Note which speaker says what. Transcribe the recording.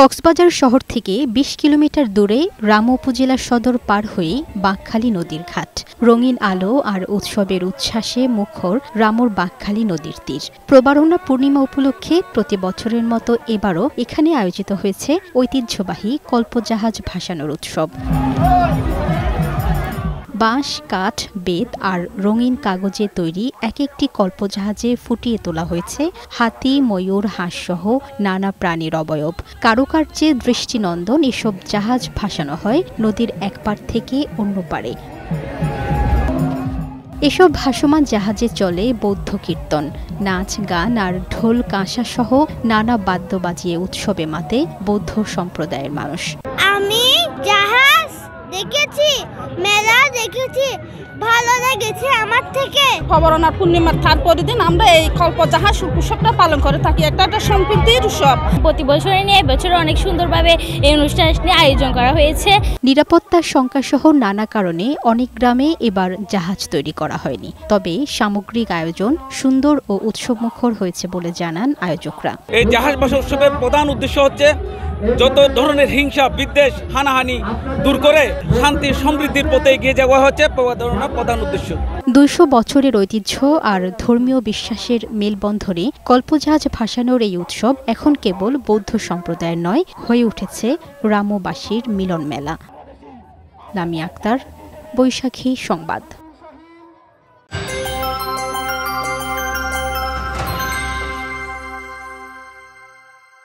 Speaker 1: কক্সবাজার শহর থেকে ২০ কিলোমিটার দূরে রামু উপজেলা সদর পার হয়ে বাঁকখালী নদীর ঘাট। রঙিন আলো আর উৎসবের উচ্ছ্বাসে মুখর রামুর বাঁকখালী নদীর তীর। প্রবারণা পূর্ণিমা উপলক্ষে প্রতি বছরের মতো এবারও এখানে আয়োজিত হয়েছে ঐতিহ্যবাহী কল্পজাহাজ ভাসানোর উৎসব। বাঁশ, কাঠ, বেত আর রঙিন কাগজে তৈরি এক একটি কল্পজাহাজে ফুটিয়ে তোলা হয়েছে হাতি, ময়ূর, হাঁসসহ নানা প্রাণীর অবয়ব। কারুকার্যে দৃষ্টিনন্দন এসব জাহাজ ভাসানো হয় নদীর এক পার থেকে অন্য পারে। এসব ভাসমান জাহাজে চলে বৌদ্ধ কীর্তন, নাচ, গান আর ঢোল কাঁসা সহ নানা বাদ্য বাজিয়ে উৎসবে মাতে বৌদ্ধ সম্প্রদায়ের মানুষ।
Speaker 2: আমি জাহাজ দেখেছি, মেলা দেখেছি, ভালো লেগেছে আমার থেকে।
Speaker 3: প্রবারণা পূর্ণিমার তারপরের দিন আমরা এই কল্পজাহাজ উৎসবটা পালন করে থাকি। একটা সম্প্রীতির উৎসব।
Speaker 4: প্রতি বছরে নিয়ে এবছর অনেক সুন্দরভাবে এই অনুষ্ঠানটি আয়োজন করা হয়েছে।
Speaker 1: নিরাপত্তার শঙ্কাসহ নানা কারণে অনেক গ্রামে এবার জাহাজ তৈরি করা হয়নি, তবে সামগ্রিক আয়োজন সুন্দর ও উৎসবমুখর হয়েছে বলে জানান আয়োজকরা।
Speaker 5: এই জাহাজ ভাসা উৎসবের প্রধান উদ্দেশ্য হচ্ছে যত ধরনের হিংসা, বিদ্বেষ, হানাহানি দূর করে শান্তি সমৃদ্ধির পথে এগিয়ে যাওয়া হচ্ছে প্রধান উদ্দেশ্য।
Speaker 1: ২০০ বছরের ঐতিহ্য আর ধর্মীয় বিশ্বাসের মেলবন্ধনে কল্পজাহাজ ভাসানোর এই উৎসব এখন কেবল বৌদ্ধ সম্প্রদায়ের নয়, হয়ে উঠেছে রামুবাসীর মিলন মেলা। লামিয়া আক্তার, বৈশাখী সংবাদ।